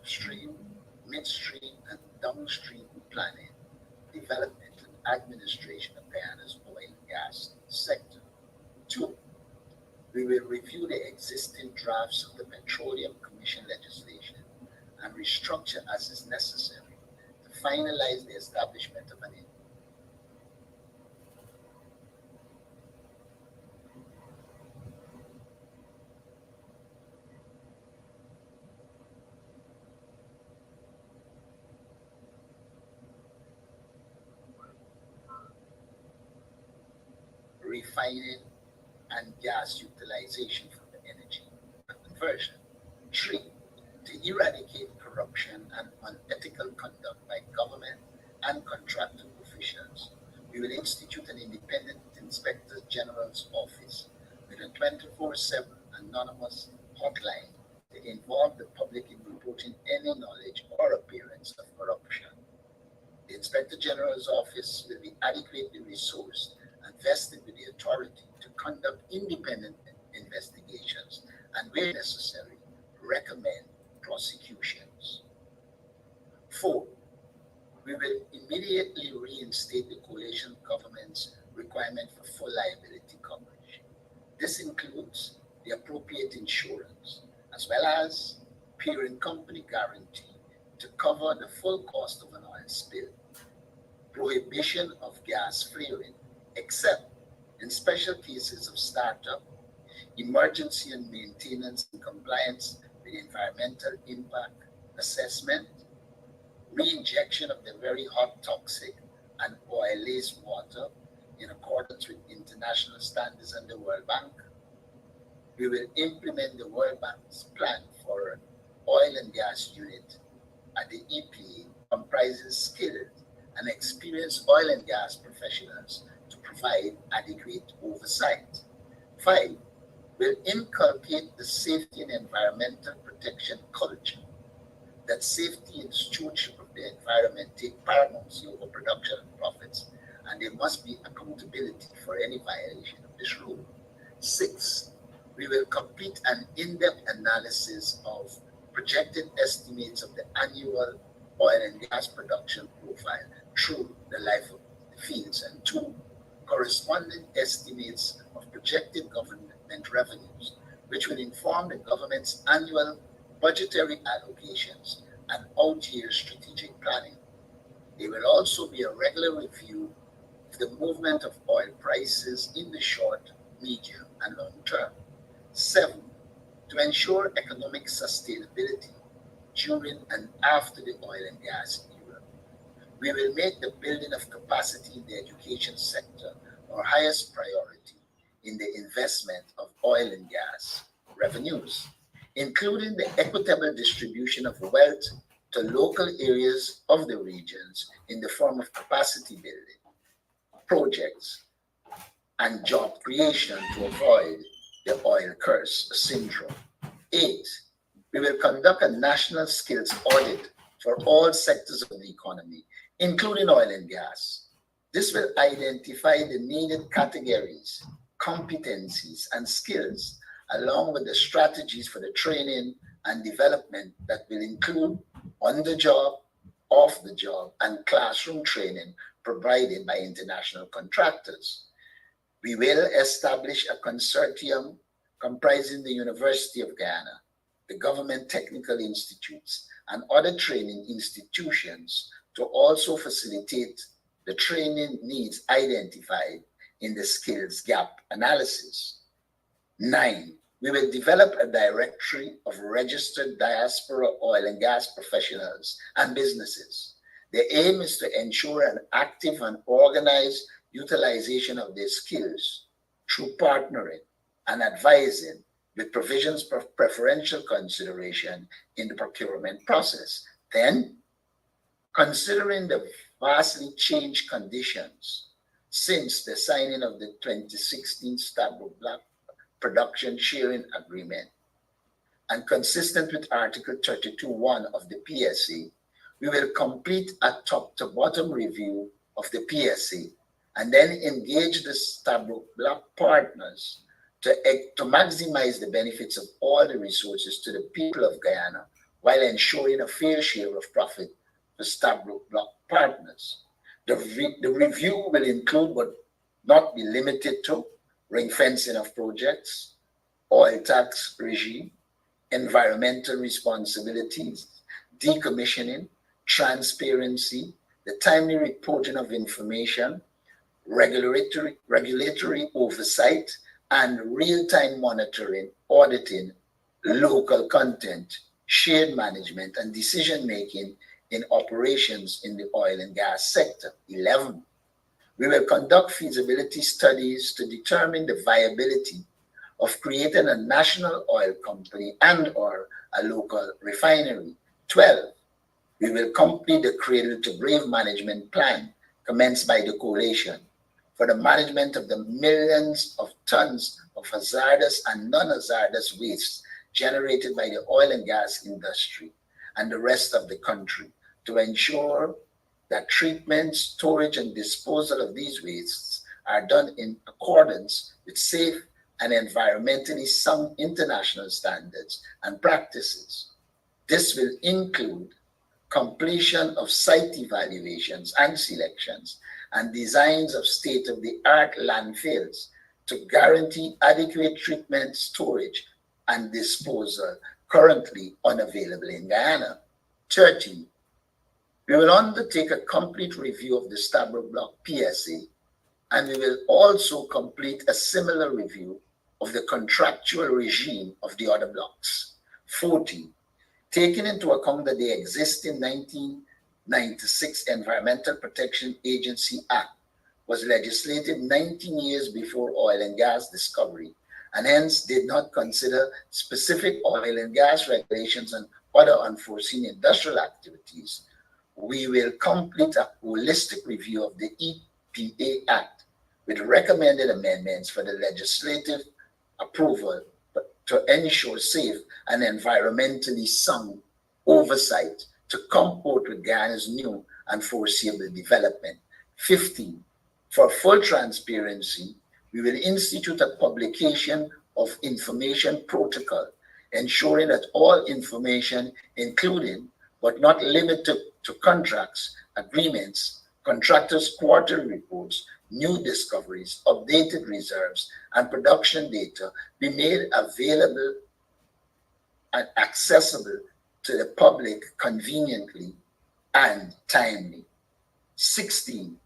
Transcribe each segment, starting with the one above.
upstream, midstream, and downstream planning, development, and administration of Guyana's oil and gas sector. Two, we will review the existing drafts of the Petroleum Commission legislation and restructure as is necessary to finalize the establishment of an refining and gas utilization for the energy conversion. Three, to eradicate corruption and unethical conduct by government and contracting officials, we will institute an independent Inspector General's office with a 24/7 anonymous hotline to involve the public in reporting any knowledge or appearance of corruption. The Inspector General's office will be adequately resourced and vested with the authority to conduct independent investigations and, where necessary, recommend prosecutions. Four, we will immediately reinstate the coalition government's requirement for full liability coverage. This includes the appropriate insurance, as well as parent company guarantee to cover the full cost of an oil spill, prohibition of gas flaring, except in special cases of startup, emergency and maintenance and compliance with environmental impact assessment, re-injection of the very hot toxic and oil-laced water in accordance with international standards and the World Bank. We will implement the World Bank's plan for an oil and gas unit at the EPA comprises skilled and experienced oil and gas professionals to provide adequate oversight. Five, will inculcate the safety and environmental protection culture, that safety and stewardship of the environment take paramount over production and profits, and there must be accountability for any violation of this rule. Six, we will complete an in-depth analysis of projected estimates of the annual oil and gas production profile through the life of the fields, and two, corresponding estimates of projected government revenues, which will inform the government's annual budgetary allocations and out-year strategic planning. There will also be a regular review of the movement of oil prices in the short, medium, and long term. Seven, to ensure economic sustainability during and after the oil and gas era, we will make the building of capacity in the education sector our highest priority in the investment of oil and gas revenues, including the equitable distribution of wealth to local areas of the regions in the form of capacity building projects and job creation to avoid the oil curse syndrome. Eight, we will conduct a national skills audit for all sectors of the economy, including oil and gas. This will identify the needed categories, competencies, and skills, along with the strategies for the training and development that will include on-the-job, off-the-job, and classroom training provided by international contractors. We will establish a consortium comprising the University of Guyana, the government technical institutes, and other training institutions to also facilitate the training needs identified in the skills gap analysis. Nine, we will develop a directory of registered diaspora oil and gas professionals and businesses. The aim is to ensure an active and organized utilization of their skills through partnering and advising with provisions for preferential consideration in the procurement process. Then, considering the vastly changed conditions since the signing of the 2016 Stabroek Block Production Sharing Agreement, and consistent with Article 32.1 of the PSA, we will complete a top-to-bottom review of the PSA and then engage the Stabroek Block partners to maximize the benefits of all the resources to the people of Guyana while ensuring a fair share of profit for Stabroek Block partners. The review will include but not be limited to ring fencing of projects, oil tax regime, environmental responsibilities, decommissioning, transparency, the timely reporting of information, regulatory oversight, and real-time monitoring, auditing, local content, shared management, and decision-making in operations in the oil and gas sector. 11. We will conduct feasibility studies to determine the viability of creating a national oil company and or a local refinery. 12. We will complete the cradle to grave management plan commenced by the coalition for the management of the millions of tons of hazardous and non-hazardous wastes generated by the oil and gas industry and the rest of the country to ensure that treatment, storage, and disposal of these wastes are done in accordance with safe and environmentally sound international standards and practices. This will include completion of site evaluations and selections and designs of state-of-the-art landfills to guarantee adequate treatment, storage, and disposal currently unavailable in Guyana. 13. We will undertake a complete review of the Stabroek Block PSA, and we will also complete a similar review of the contractual regime of the other blocks. 14. Taking into account that the existing 1996 Environmental Protection Agency Act was legislated 19 years before oil and gas discovery, and hence did not consider specific oil and gas regulations and other unforeseen industrial activities, we will complete a holistic review of the EPA Act with recommended amendments for the legislative approval to ensure safe and environmentally sound oversight to comport with Guyana's new and foreseeable development. 15. For full transparency, we will institute a publication of information protocol, ensuring that all information, including but not limited to contracts, agreements, contractors' quarterly reports, new discoveries, updated reserves, and production data be made available and accessible to the public conveniently and timely. 16.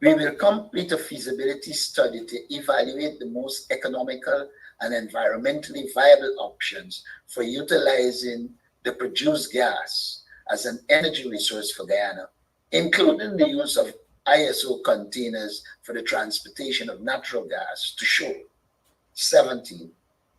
We will complete a feasibility study to evaluate the most economical and environmentally viable options for utilizing the produced gas as an energy resource for Guyana, including the use of ISO containers for the transportation of natural gas to shore. 17.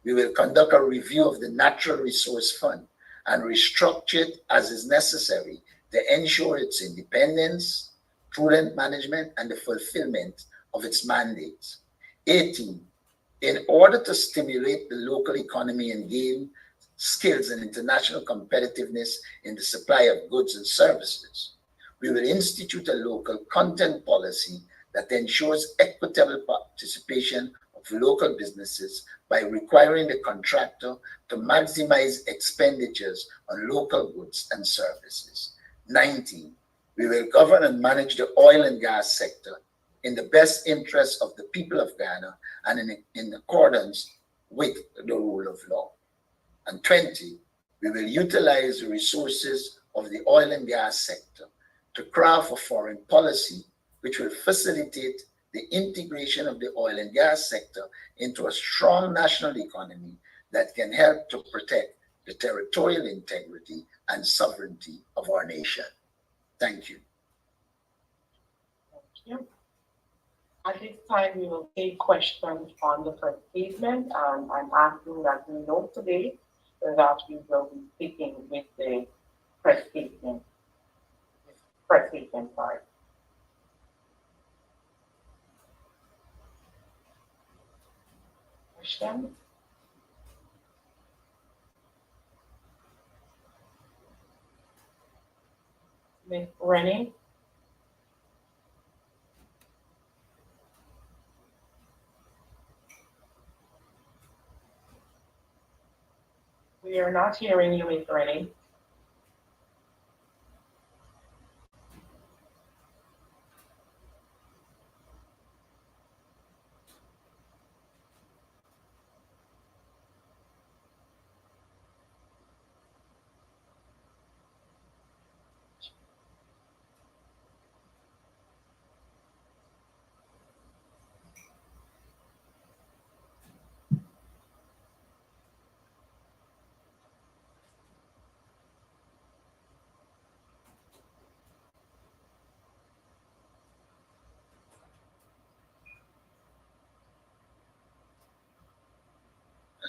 We will conduct a review of the Natural Resource Fund and restructure it as is necessary to ensure its independence, prudent management, and the fulfillment of its mandates. 18. In order to stimulate the local economy and gain skills and international competitiveness in the supply of goods and services, we will institute a local content policy that ensures equitable participation of local businesses by requiring the contractor to maximize expenditures on local goods and services. 19. We will govern and manage the oil and gas sector in the best interest of the people of Guyana and in accordance with the rule of law. And 20. We will utilize the resources of the oil and gas sector to craft a foreign policy which will facilitate the integration of the oil and gas sector into a strong national economy that can help to protect the territorial integrity and sovereignty of our nation. Thank you. Thank you. At this time, we will take questions on the first statement, and I'm asking that we note today that we will be speaking with the press statement. Press statement, sorry. Questions? Ms. Rennie? We are not hearing you, Ms. Rennie.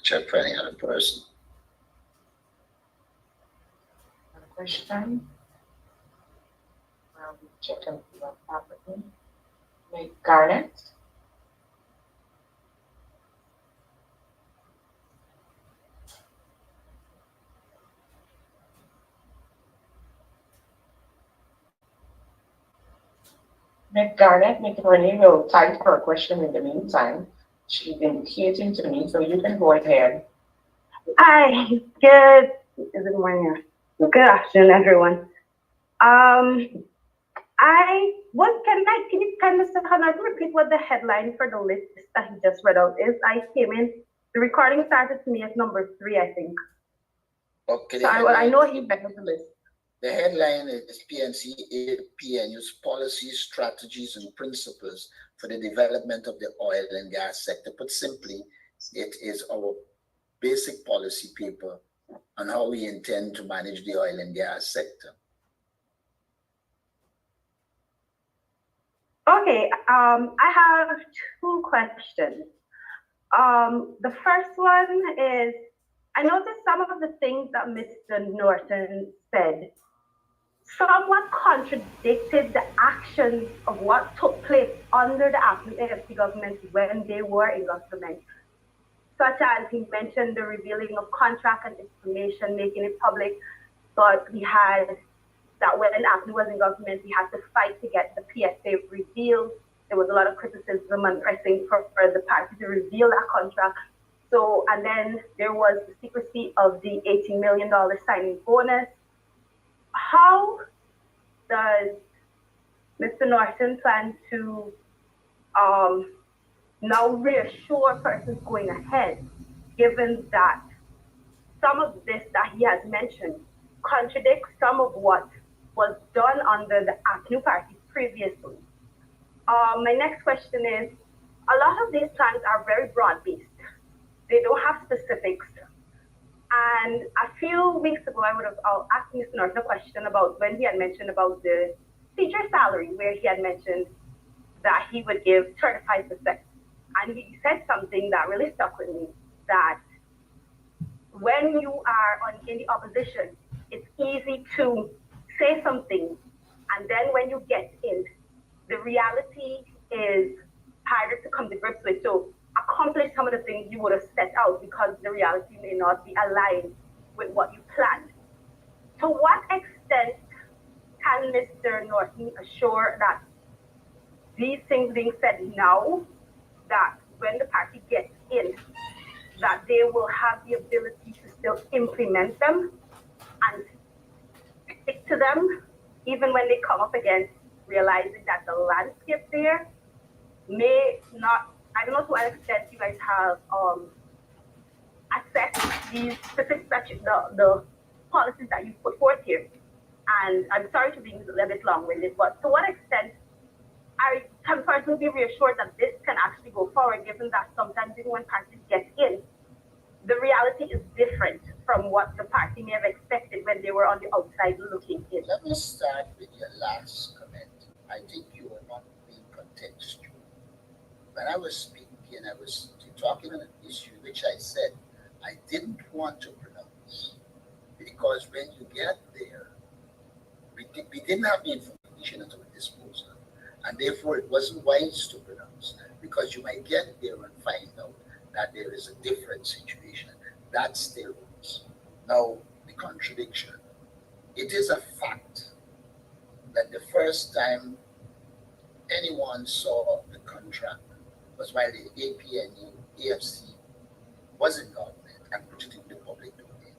Check for any other person. Another question. We check and see what's happening. Miss Garnet. Miss Garnet, Miss Renee will type her question in the meantime. She's indicating to me, so you can go ahead. Hi, good morning. Good afternoon, everyone. I what can you kind of kind of repeat what the headline for the list that he just read out is? I came in, the recording started to me at number 3, I think. Okay. So I know he read the list. The headline is PNU's policies, strategies, and principles for the development of the oil and gas sector. Put simply, it is our basic policy paper on how we intend to manage the oil and gas sector. Okay, I have 2 questions. The first one is, I noticed some of the things that Mr. Norton said somewhat contradicted the actions of what took place under the AFC government when they were in government, such as he mentioned the revealing of contract and information, making it public, but we had that when AFC was in government, we had to fight to get the PSA revealed. There was a lot of criticism and pressing for the party to reveal that contract. So, and then there was the secrecy of the $18 million signing bonus. How does Mr. Norton plan to now reassure persons going ahead, given that some of this that he has mentioned contradicts some of what was done under the ACNU party previously? My next question is, a lot of these plans are very broad-based. They don't have specifics. And a few weeks ago, I would have asked Mr. Norton a question about when he had mentioned about the teacher salary, where he had mentioned that he would give 35%. And he said something that really stuck with me, that when you are in the opposition, it's easy to say something, and then when you get in, the reality is harder to come to grips with. So accomplish some of the things you would have set out because the reality may not be aligned with what you planned. To what extent can Mr. Norton assure that these things being said now, that when the party gets in, that they will have the ability to still implement them and stick to them, even when they come up against realizing that the landscape there may not, I don't know to what extent you guys have assessed these specific the policies that you put forth here. And I'm sorry to be a little bit long-winded, but to what extent I can personally be reassured that this can actually go forward, given that sometimes even when parties get in, the reality is different from what the party may have expected when they were on the outside looking in. Let me start with your last comment. I think you were not being contextual. When I was speaking, I was talking on an issue which I said I didn't want to pronounce, because when you get there, we didn't have the information at our disposal, and therefore it wasn't wise to pronounce, because you might get there and find out that there is a different situation. That still holds. Now, the contradiction. It is a fact that the first time anyone saw the contract was while the APNU, AFC was in government and put it in the public domain.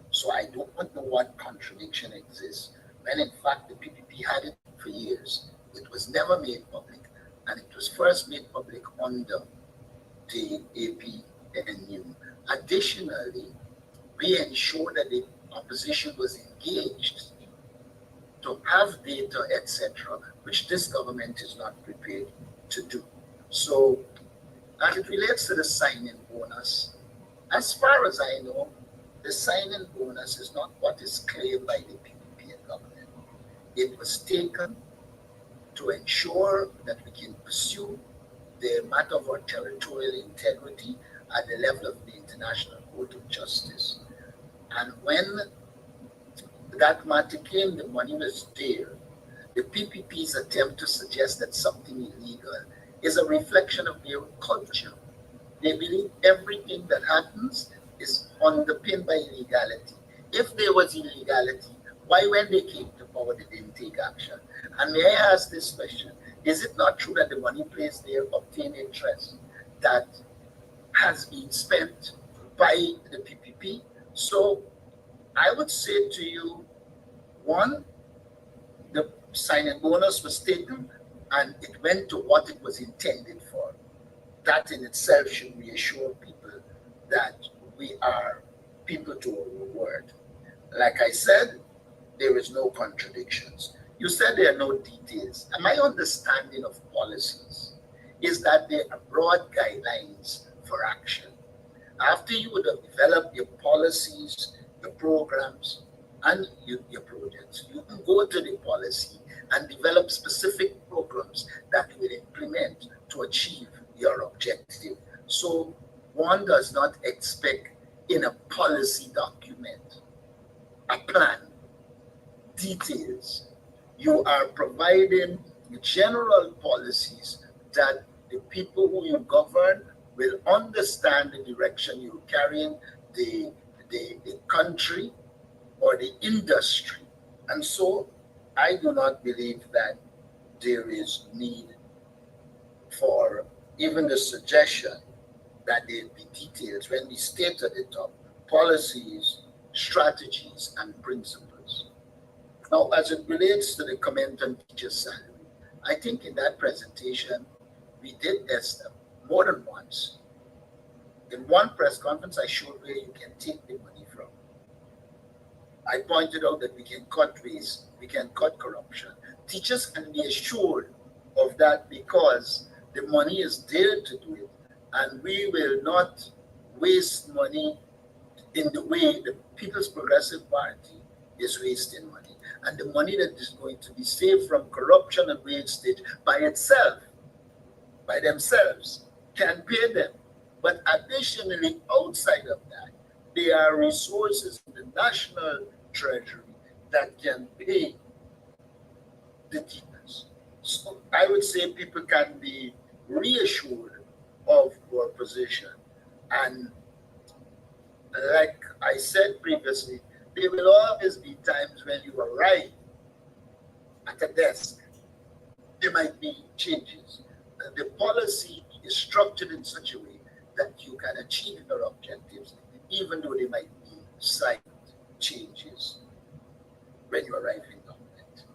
So I don't know what contradiction exists when in fact the PPP had it for years. It was never made public, and it was first made public under the APNU. Additionally, we ensured that the opposition was engaged to have data, etc., which this government is not prepared to do. So, as it relates to the sign-in bonus, as far as I know, the sign-in bonus is not what is claimed by the PPP government. It was taken to ensure that we can pursue the matter of our territorial integrity at the level of the international Court of Justice. And when that matter came, the money was there. The PPP's attempt to suggest that something illegal is a reflection of their culture. They believe everything that happens is underpinned by illegality. If there was illegality, why when they came to power they didn't take action? And may I ask this question? Is it not true that the money placed there obtained interest that has been spent by the PPP? So I would say to you, one, the signing bonus was taken and it went to what it was intended for. That in itself should reassure people that we are people to our word. Like I said, there is no contradictions. You said there are no details. And my understanding of policies is that there are broad guidelines for action. After you would have developed your policies, your programs, and your projects, you can go to the policy and develop specific programs that you will implement to achieve your objective. So one does not expect in a policy document a plan, details. You are providing general policies that the people who you govern will understand the direction you're carrying the country or the industry. And so I do not believe that there is need for even the suggestion that there be details when we state at the top policies, strategies, and principles. Now, as it relates to the comment on teacher salary, I think in that presentation, we did test them more than once. In one press conference, I showed where you can take the money from. I pointed out that we can cut waste, we can cut corruption. Teachers can be assured of that because the money is there to do it, and we will not waste money in the way the People's Progressive Party is wasting money. And the money that is going to be saved from corruption and wastage by itself, by themselves, can pay them. But additionally, outside of that, there are resources in the national treasury that can pay the teachers. So I would say people can be reassured of our position. And like I said previously, there will always be times when you arrive at a desk. There might be changes. The policy is structured in such a way that you can achieve your objectives, even though there might be slight changes when you arrive in government.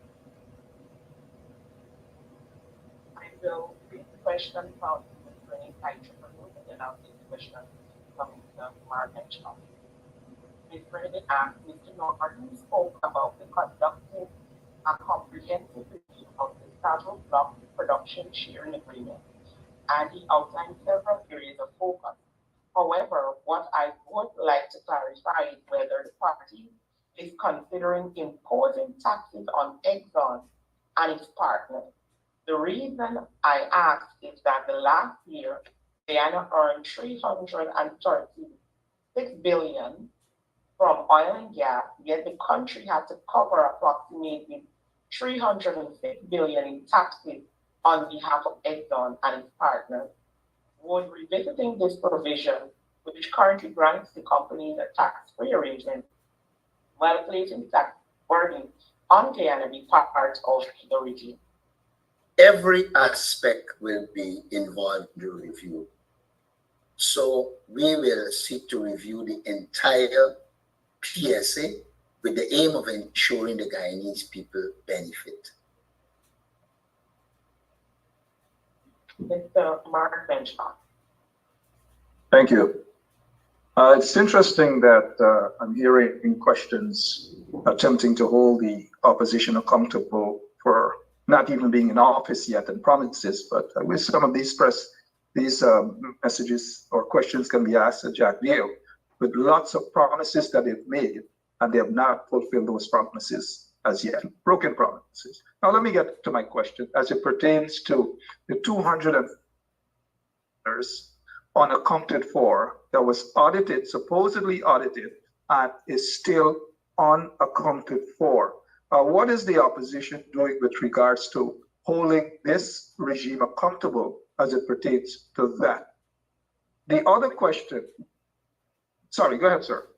I will read the question from Mr. IEEE, and then I'll take the question from Mr. Mark and Sean. Mr. asked, Mr. Norton spoke about the conducting a comprehensive review of the Stafford Block Production Sharing Agreement, and he outlined several areas of focus. However, what I would like to clarify is whether the party is considering imposing taxes on Exxon and its partners. The reason I ask is that the last year, Guyana earned $336 billion from oil and gas, yet the country had to cover approximately $306 billion in taxes on behalf of Exxon and its partners. Would revisiting this provision, which currently grants the companies a tax-free arrangement, while placing tax burden on Guyana, be part of the regime? Every aspect will be involved in the review. So we will seek to review the entire PSA with the aim of ensuring the Guyanese people benefit. Mr. Mark Benchmark. Thank you. It's interesting that I'm hearing questions attempting to hold the opposition accountable for not even being in office yet and promises, but I wish some of these messages or questions can be asked at Jack View with lots of promises that they've made and they have not fulfilled those promises as yet, broken promises. Now let me get to my question as it pertains to the 200 unaccounted for that was audited, supposedly audited, and is still unaccounted for. What is the opposition doing with regards to holding this regime accountable as it pertains to that? The other question, sorry, go ahead, sir.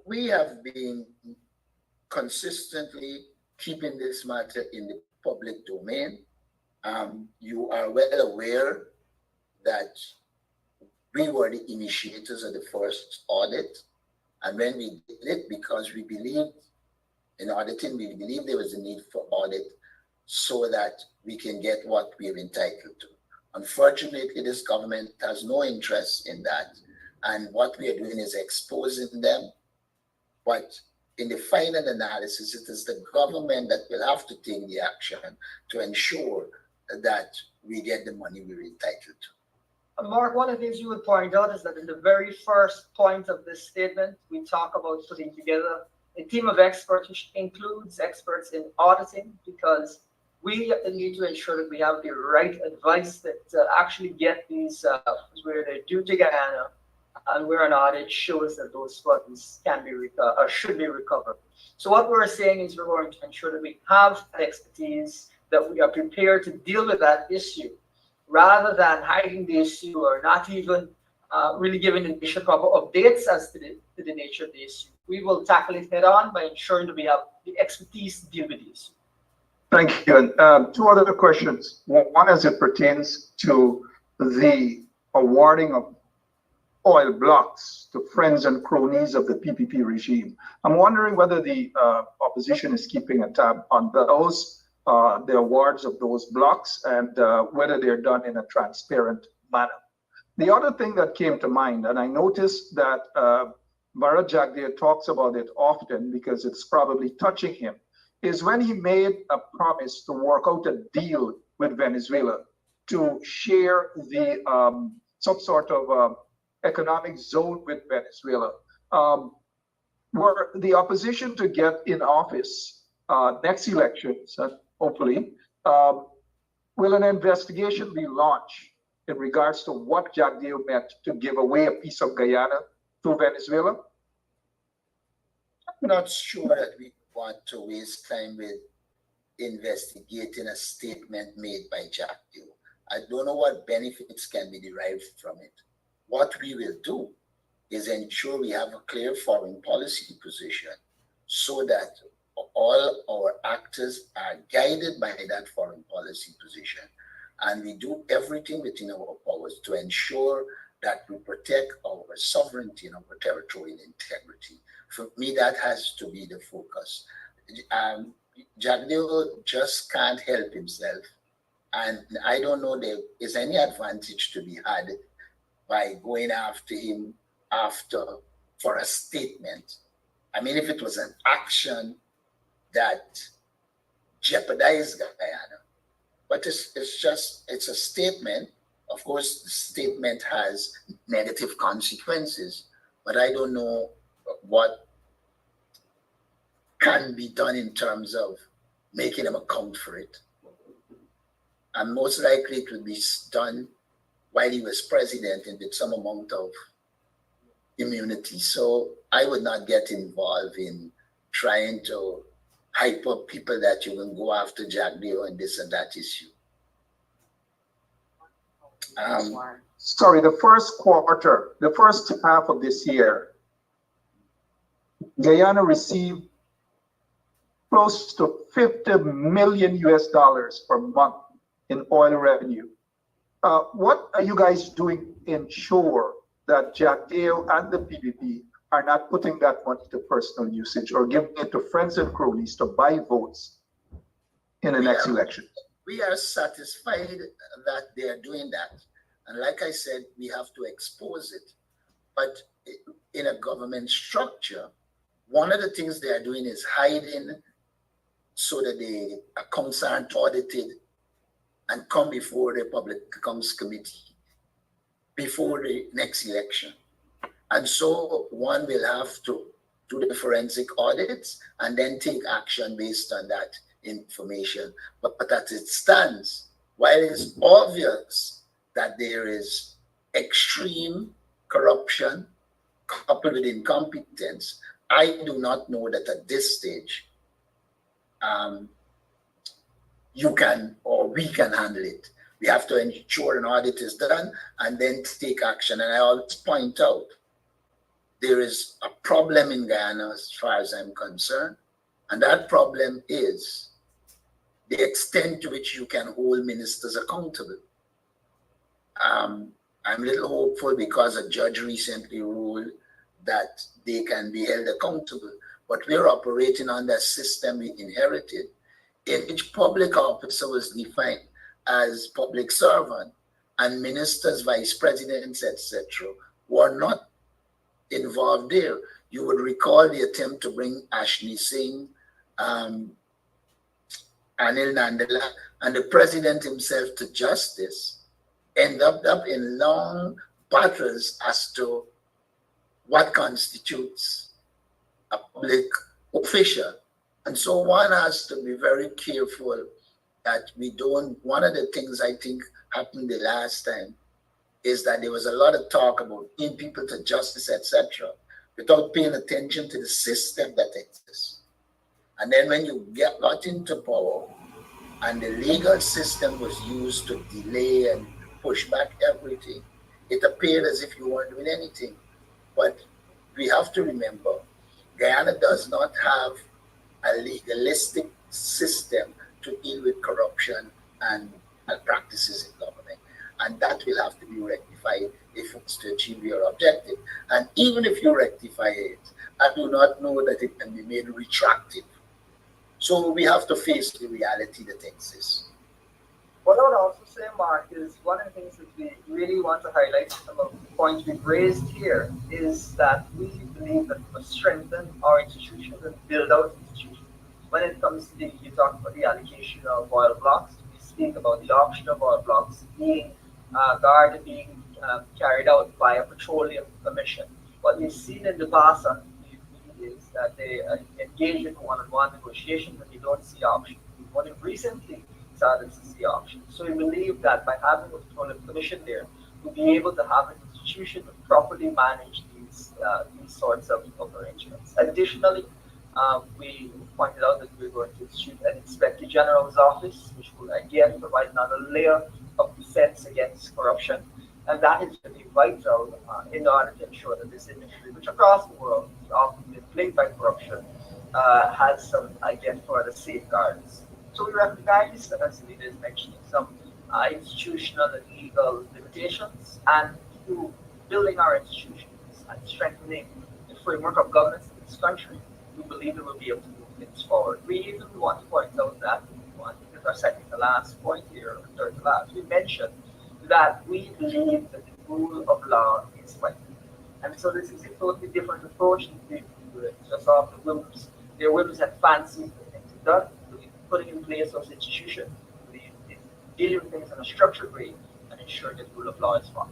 We have been consistently keeping this matter in the public domain. You are well aware that we were the initiators of the first audit. And when we did it, because we believed in auditing, we believed there was a need for audit so that we can get what we're entitled to. Unfortunately, this government has no interest in that. And what we are doing is exposing them. But in the final analysis, it is the government that will have to take the action to ensure that we get the money we're entitled to. Mark, one of the things you would point out is that in the very first point of this statement, we talk about putting together a team of experts, which includes experts in auditing, because we need to ensure that we have the right advice that actually get these where they're due to Guyana, and where an audit shows that those funds can be or should be recovered. So what we're saying is we're going to ensure that we have that expertise, that we are prepared to deal with that issue, rather than hiding the issue or not even really giving the nation proper updates as to the nature of the issue. We will tackle it head on by ensuring that we have the expertise to deal with the issue. Thank you. And two other questions. One, as it pertains to the awarding of oil blocks to friends and cronies of the PPP regime. I'm wondering whether the opposition is keeping a tab on those, the awards of those blocks, and whether they're done in a transparent manner. The other thing that came to mind, and I noticed that Bharat Jagdeo talks about it often because it's probably touching him, is when he made a promise to work out a deal with Venezuela to share the some sort of economic zone with Venezuela. Were the opposition to get in office next elections, hopefully, will an investigation be launched in regards to what Jagdeo meant to give away a piece of Guyana to Venezuela? I'm not sure that we want to waste time with investigating a statement made by Jagdeo. I don't know what benefits can be derived from it. What we will do is ensure we have a clear foreign policy position so that all our actors are guided by that foreign policy position. And we do everything within our powers to ensure that we protect our sovereignty and our territorial integrity. For me, that has to be the focus. Jagdeo just can't help himself. And I don't know there is any advantage to be had by going after him for a statement. I mean, if it was an action that jeopardized Guyana, but it's a statement. Of course, the statement has negative consequences, but I don't know what can be done in terms of making him account for it. And most likely it would be done while he was president and with some amount of immunity. So I would not get involved in trying to hype up people that you can go after Jagdeo and this and that issue. Sorry, the first quarter, the first half of this year, Guyana received close to $50 million per month in oil revenue. What are you guys doing to ensure that Jagdeo and the PPP are not putting that money to personal usage or giving it to friends and cronies to buy votes in the next election? We are satisfied that they are doing that. And like I said, we have to expose it. But in a government structure, one of the things they are doing is hiding so that the accounts aren't audited and come before the Public Accounts Committee before the next election. And so one will have to do the forensic audits and then take action based on that information. But as it stands, while it's obvious that there is extreme corruption coupled with incompetence, I do not know that at this stage you can or we can handle it. We have to ensure an audit is done and then take action. And I always point out there is a problem in Guyana as far as I'm concerned, and that problem is the extent to which you can hold ministers accountable. I'm a little hopeful because a judge recently ruled that they can be held accountable, but we're operating on that system we inherited, in which public officer was defined as public servant, and ministers, vice presidents, etc., were not involved there. You would recall the attempt to bring Ashley Singh, Anil Nandala, and the president himself to justice, ended up in long battles as to what constitutes a public official. And so one has to be very careful that we don't. One of the things I think happened the last time is that there was a lot of talk about bringing people to justice, etc., without paying attention to the system that exists. And then when you got into power and the legal system was used to delay and push back everything, it appeared as if you weren't doing anything. But we have to remember, Guyana does not have a legalistic system to deal with corruption and malpractices in government. And that will have to be rectified if it's to achieve your objective. And even if you rectify it, I do not know that it can be made retroactive. So we have to face the reality that exists. What I would also say, Mark, is one of the things that we really want to highlight, some of the points we've raised here, is that we believe that we must strengthen our institutions and build out institutions. When it comes to you talk about the allocation of oil blocks, we speak about the auction of oil blocks being guarded, being carried out by a petroleum commission. What we've seen in the past on TV is that they engage in one-on-one negotiations and you don't see auction. What we've recently started to see auction. So we believe that by having a petroleum commission there, we'll be able to have an institution to properly manage these sorts of arrangements. Additionally, we pointed out that we're going to institute an Inspector General's office, which will again provide another layer of defense against corruption. And that is really vital in order to ensure that this industry, which across the world is often been plagued by corruption, has some, again, further safeguards. So we recognize that, as Anita is mentioning, some institutional and legal limitations, and through building our institutions and strengthening the framework of governance in this country, we believe that we'll be able to move things forward. We even want to point out that, I think it's our second to last point here, or third to last, we mentioned that we believe that the rule of law is vital. And so this is a totally different approach than we do it just off the whims. Their whims and fancy things done. Putting in place those institutions, dealing with things in a structured way, and ensuring that the rule of law is followed.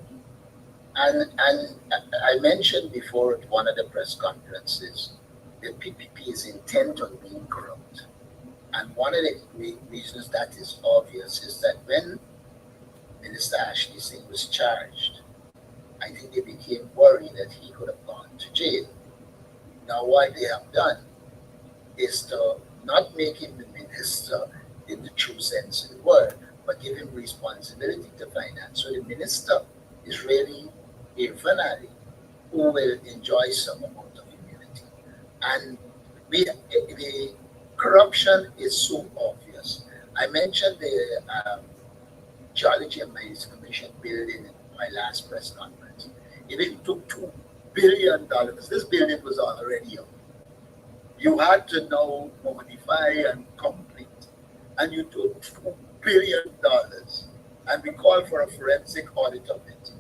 And I mentioned before at one of the press conferences that PPP is intent on being corrupt. And one of the reasons that is obvious is that when Minister Ashley Singh was charged, I think they became worried that he could have gone to jail. Now, what they have done is to not make him the minister in the true sense of the word, but give him responsibility to finance. So the minister is really a fanali who will enjoy some amount of immunity. And the corruption is so obvious. I mentioned the Geology and Mines Commission building in my last press conference. It took $2 billion. This building was already up. You had to now modify and complete, and you took $2 billion, and we called for a forensic audit of it.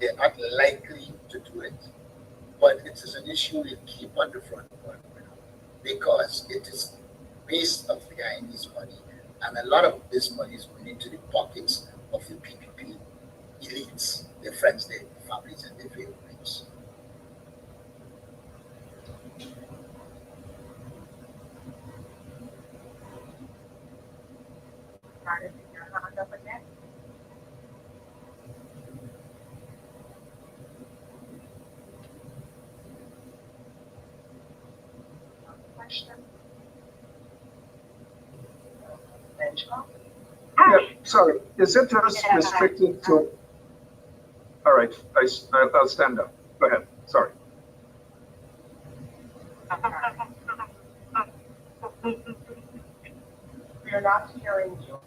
They're not likely to do it, but it is an issue we keep on the front burner because it is based off the Guyanese money, and a lot of this money is going into the pockets of the PPP elites, their friends, their families, and their favorites. Benchmark. Yeah, sorry. Is it just restricted to? All right, I'll stand up. Go ahead. Sorry. We are not hearing you.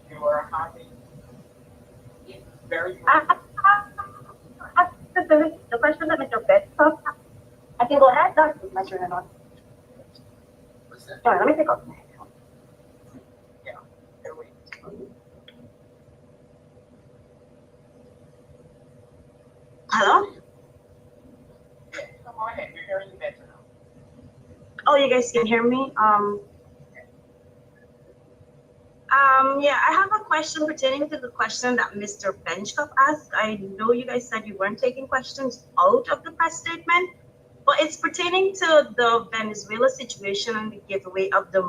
You are having it very The question that Mr. Betts asked, I can go ahead, Dr. My turn or not. What's that? Sorry, let me take off my headphones. Hello? Go ahead, you're hearing you better now. Oh, you guys can hear me? Yeah, I have a question pertaining to the question that Mr. Benchcup asked. I know you guys said you weren't taking questions out of the press statement, but it's pertaining to the Venezuela situation and the giveaway of the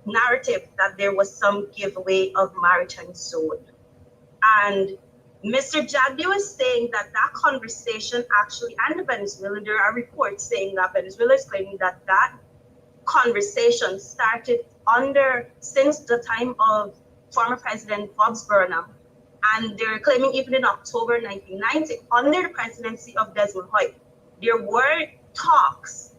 narrative that there was some giveaway of maritime zone. And Mr. Jagdio is saying that that conversation actually, and the Venezuelan, there are reports saying that Venezuela is claiming that that conversation started since the time of former President Bob's Burnham. And they're claiming even in October 1990, under the presidency of Desmond Hoy, there were talks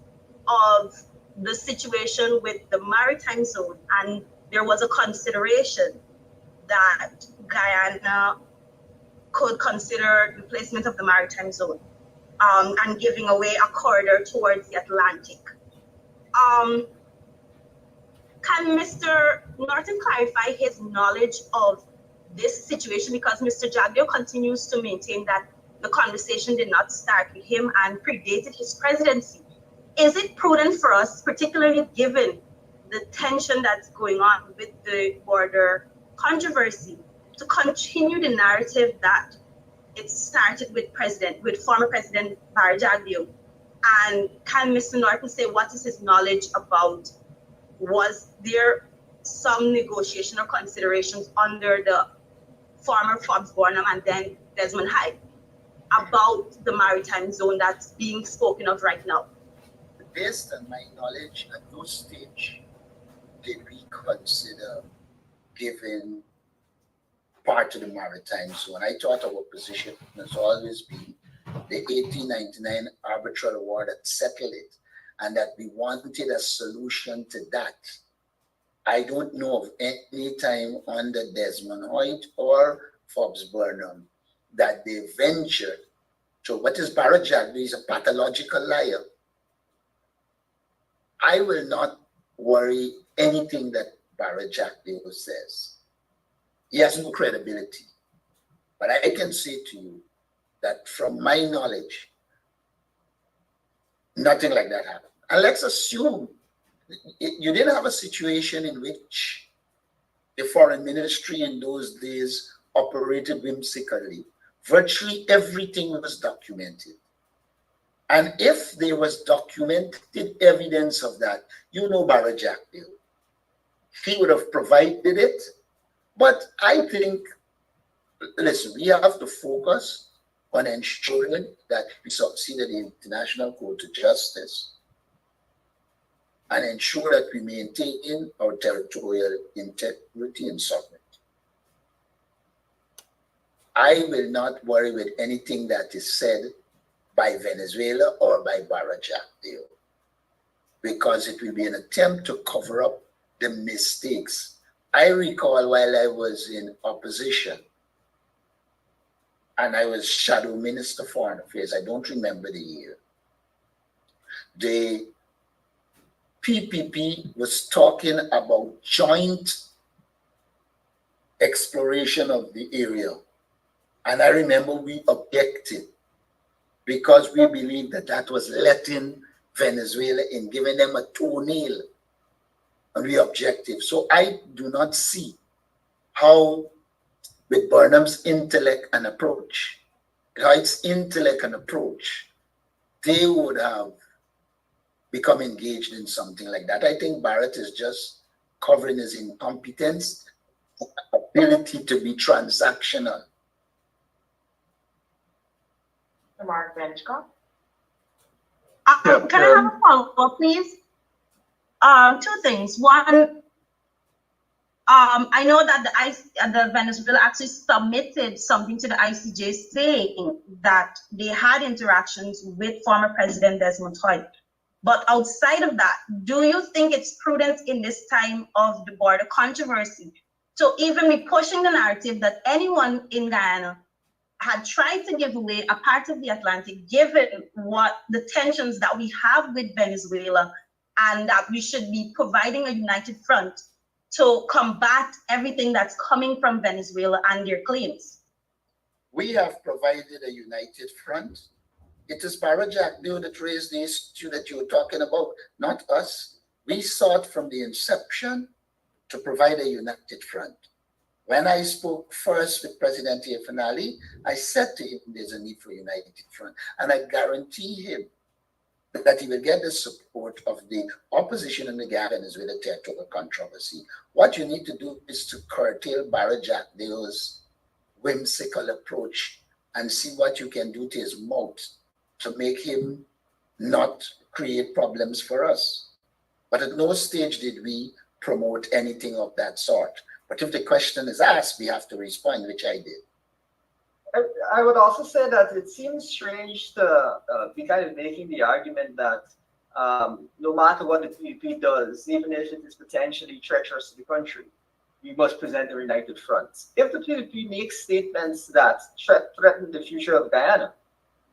of the situation with the maritime zone, and there was a consideration that Guyana could consider the placement of the maritime zone and giving away a corridor towards the Atlantic. Can Mr. Norton clarify his knowledge of this situation? Because Mr. Jagdio continues to maintain that the conversation did not start with him and predated his presidency. Is it prudent for us, particularly given the tension that's going on with the border controversy, to continue the narrative that it started with former President Barry Jagdio? And can Mr. Norton say what is his knowledge about, was there some negotiation or considerations under the former Forbes Burnham and then Desmond Hoy about the maritime zone that's being spoken of right now? Based on my knowledge, at no stage did we consider giving part of the maritime zone. I thought our position has always been the 1899 arbitral award that settled it, and that we wanted a solution to that. I don't know of any time under Desmond Hoyt or Forbes Burnham that they ventured to what is Barrett Jagdio is a pathological liar. I will not worry anything that Barrett Jagdio says. He has no credibility. But I can say to you that from my knowledge, nothing like that happened. And let's assume you didn't have a situation in which the foreign ministry in those days operated whimsically. Virtually everything was documented. And if there was documented evidence of that, you know Barrett Jagdio, he would have provided it. But I think, listen, we have to focus on ensuring that we succeed at the International Court of Justice and ensure that we maintain our territorial integrity and sovereignty. I will not worry with anything that is said by Venezuela or by Barrett Jagdio, because it will be an attempt to cover up the mistakes. I recall while I was in opposition and I was Shadow Minister for Foreign Affairs, I don't remember the year, the PPP was talking about joint exploration of the area. And I remember we objected because we believed that that was letting Venezuela in, giving them a toenail. And we objected. So I do not see how, with Burnham's intellect and approach, Wright's intellect and approach, they would have become engaged in something like that. I think Barrett is just covering his incompetence, ability to be transactional. Mark Benchcott. Can I have a follow-up, please? Two things. One, I know that the Venezuela actually submitted something to the ICJ saying that they had interactions with former President Desmond Tutu. But outside of that, do you think it's prudent in this time of the border controversy to even be pushing the narrative that anyone in Guyana had tried to give away a part of the Atlantic, given what the tensions that we have with Venezuela, and that we should be providing a united front to combat everything that's coming from Venezuela and their claims? We have provided a united front. It is Barajak that raised the issue that you were talking about, not us. We sought from the inception to provide a united front. When I spoke first with President Finale, I said to him there's a need for a united front. And I guarantee him that he will get the support of the opposition in the Venezuela territorial controversy. What you need to do is to curtail Barajak whimsical approach and see what you can do to his mouth to make him not create problems for us. But at no stage did we promote anything of that sort. But if the question is asked, we have to respond, which I did. I would also say that it seems strange to be kind of making the argument that no matter what the PPP does, even if it is potentially treacherous to the country, we must present a united front. If the PPP makes statements that threaten the future of Guyana,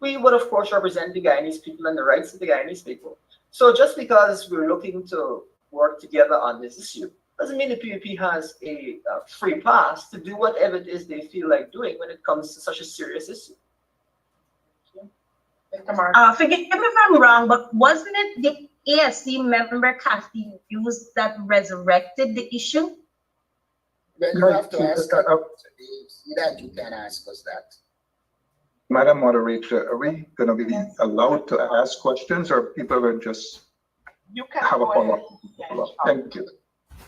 we would, of course, represent the Guyanese people and the rights of the Guyanese people. So just because we're looking to work together on this issue doesn't mean the PPP has a free pass to do whatever it is they feel like doing when it comes to such a serious issue. Forgive me if I'm wrong, but wasn't it the ASC member Kathy Hughes that resurrected the issue? Well, you have to ask that. You can ask us that. Madam Moderator, are we going to be allowed to ask questions, or people will just have a follow-up? Thank you.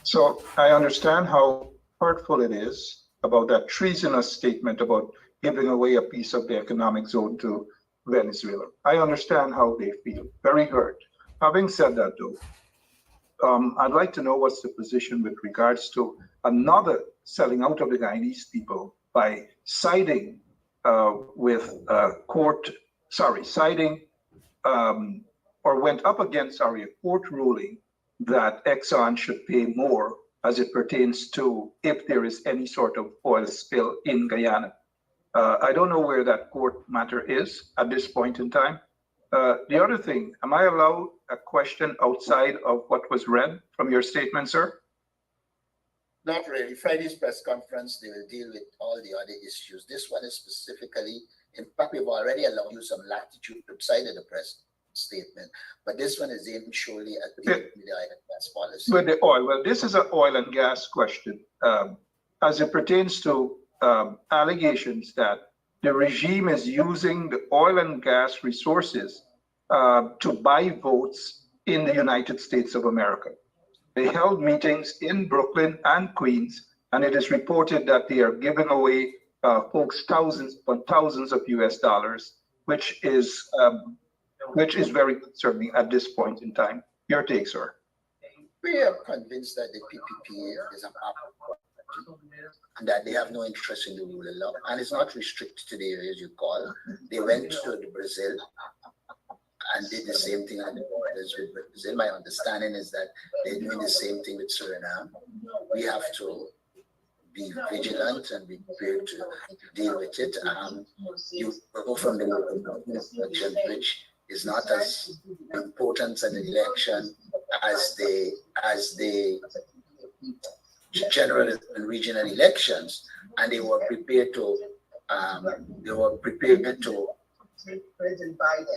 So I understand how hurtful it is about that treasonous statement about giving away a piece of the economic zone to Venezuela. I understand how they feel, very hurt. Having said that, though, I'd like to know what's the position with regards to another selling out of the Guyanese people by siding or went up against a court ruling that Exxon should pay more as it pertains to if there is any sort of oil spill in Guyana. I don't know where that court matter is at this point in time. The other thing, am I allowed a question outside of what was read from your statement, sir? Not really. Friday's press conference, they will deal with all the other issues. This one is specifically, in fact, we've already allowed you some latitude outside of the press statement, but this one is aimed surely at the oil and gas policy. With the oil, well, this is an oil and gas question. As it pertains to allegations that the regime is using the oil and gas resources to buy votes in the United States of America. They held meetings in Brooklyn and Queens, and it is reported that they are giving away folks thousands upon thousands of US dollars, which is very concerning at this point in time. Your take, sir. We are convinced that the PPP is an apple and that they have no interest in the rule of law, and it's not restricted to the areas you call. They went to Brazil and did the same thing on the borders with Brazil. My understanding is that they're doing the same thing with Suriname. We have to be vigilant and be prepared to deal with it. You go from the local government election, which is not as important an election as the general and regional elections, and they were prepared to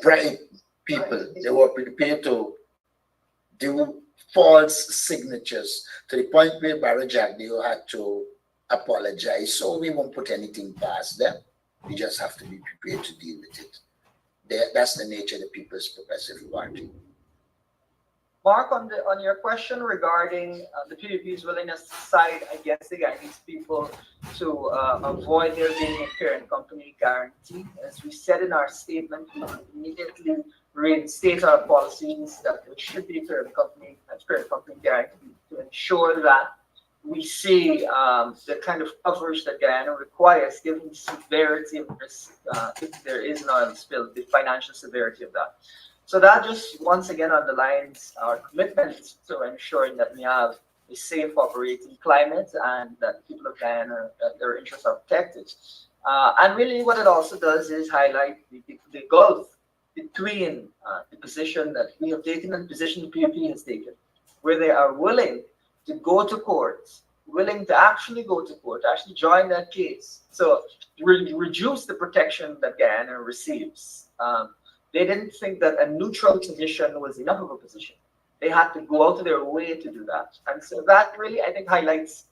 bribe people. They were prepared to do false signatures to the point where Barajak they had to apologize. So we won't put anything past them. We just have to be prepared to deal with it. That's the nature of the People's Progressive Party. Mark, on your question regarding the PDP's willingness to side against the Guyanese people to avoid there being a parent company guarantee, as we said in our statement, we immediately reinstate our policies that there should be a parent company guarantee to ensure that we see the kind of coverage that Guyana requires, given the severity of risk, if there is an oil spill, the financial severity of that. So that just once again underlines our commitment to ensuring that we have a safe operating climate and that people of Guyana, that their interests are protected. And really what it also does is highlight the gulf between the position that we have taken and the position the PUP has taken, where they are willing to go to court, willing to actually go to court, actually join that case. So reduce the protection that Guyana receives. They didn't think that a neutral position was enough of a position. They had to go out of their way to do that. And so that really, I think, highlights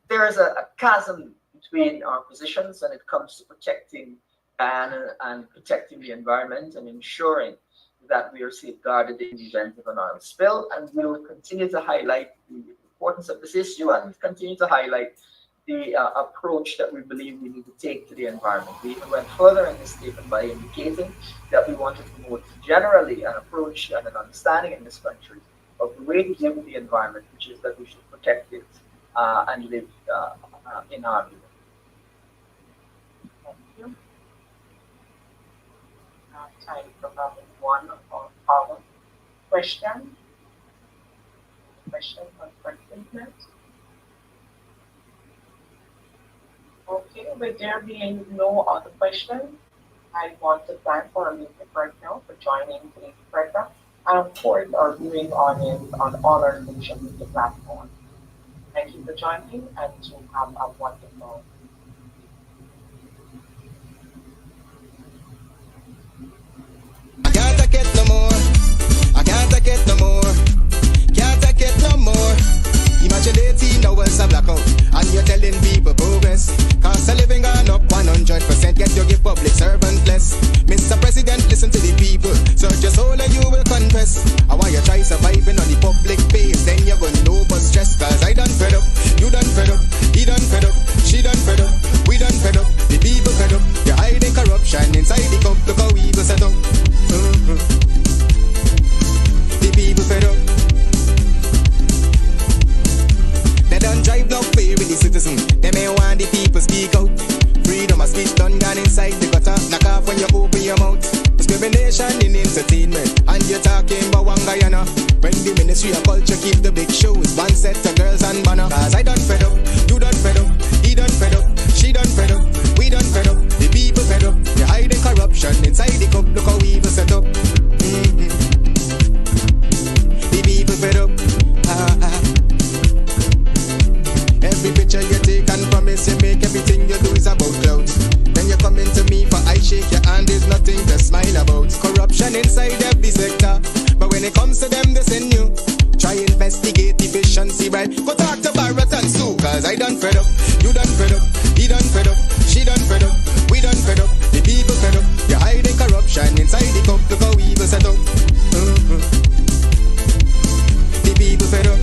there is a chasm between our positions when it comes to protecting Guyana and protecting the environment and ensuring that we are safeguarded in the event of an oil spill. And we will continue to highlight the importance of this issue and continue to highlight the approach that we believe we need to take to the environment. We even went further in this statement by indicating that we want to promote generally an approach and an understanding in this country of the way to deal with the environment, which is that we should protect it and live in harmony. Thank you. Time for one or other question. Question on first statement. Okay, with there being no other questions, I want to thank our meeting personnel for joining today's program, and of course our viewing audience on all our social media platforms. Thank you for joining, and to have a wonderful I can't take it no more. I can't take it no more. Can't take it no more. Imagine 18 hours of blackout and you're telling people progress. Cost of living gone up 100%. Get your give public servant less. Mr. President, listen to the people. Search your soul and you will confess. I want you try surviving on the public base. Then you're gonna know but stress. Cause I done fed up. You done fed up. He done fed up. She done fed up. We done fed up. The people fed up. You're hiding corruption inside the cup. Look how we go set up. The people fed up. They don't drive no fair with the citizen. They may want the people speak out. Freedom of speech done gone inside the gutter. Knock off when you open your mouth. Discrimination in entertainment. And you're talking about one Guyana. When the Ministry of Culture keep the big shows. One set of girls and banner. Cause I done fed up. You done fed up. He done fed up. She done fed up. We done fed up. The people fed up. You're hiding corruption inside the cup. Look how we set up. The people fed up. Every picture you take and promise you make, everything you do is about clouds. Then you come into me for I shake your hand, there's nothing to smile about. Corruption inside every sector, but when it comes to them they send you. Try investigate efficiency, right? Go talk to Barrett and Sue, cause I done fed up. You done fed up. He done fed up. She done fed up. We done fed up. The people fed up. You're hiding corruption inside the cup. Look how we will set up. The people fed up.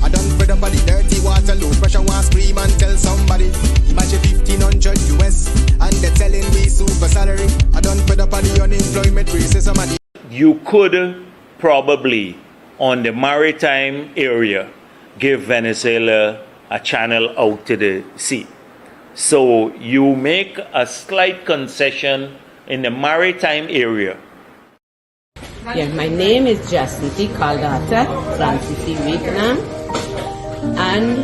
I done fed up by the dirty water, low pressure, want scream and tell somebody. Imagine 1500 US and they're telling me super salary. I done fed up by the unemployment racism and the you could probably, on the maritime area, give Venezuela a channel out to the sea. So you make a slight concession in the maritime area. Yeah, my name is Jacinti Caldata from Sisi, Vietnam. And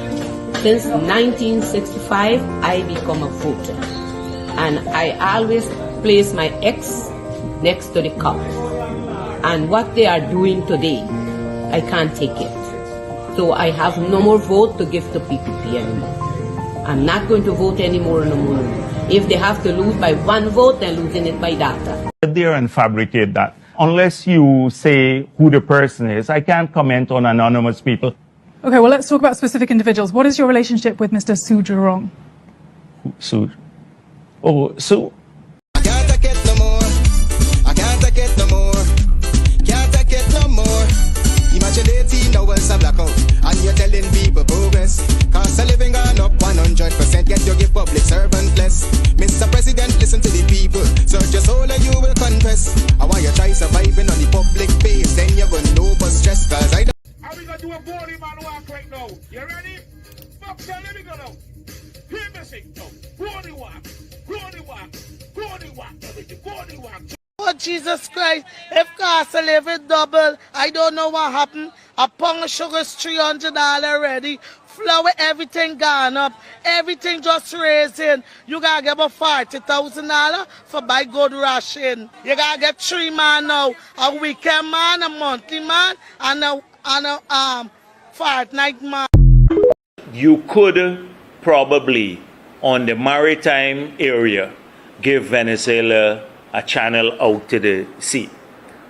since 1965, I become a voter. And I always place my ex next to the cup. And what they are doing today, I can't take it. So I have no more vote to give to PPP anymore. I'm not going to vote anymore no more. If they have to lose by one vote, they're losing it by data. Sit there and fabricate that. Unless you say who the person is, I can't comment on anonymous people. Okay, well, let's talk about specific individuals. What is your relationship with Mr. Su Jurong? Su? Oh, Su. I can't take it no more. I can't take it no more. Can't take it no more. Imagine 18 hours of blackout and you're telling people progress. Cost of living gone up 100%. Get your give public servant less. Mr. President, listen to the people. Search your soul and you will confess. I want you try surviving on the public base. Then you're gonna know but stress. Cause I don't Jesus Christ, if cost of living double, I don't know what happened. A pound of sugar is $300 already. Flour, everything gone up. Everything just raising. You gotta get about $40,000 for buy good ration. You gotta get 3 man now. A weekend man, a monthly man, and a fortnight man. You could probably, on the maritime area, give Venezuela a channel out to the sea.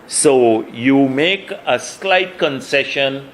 So you make a slight concession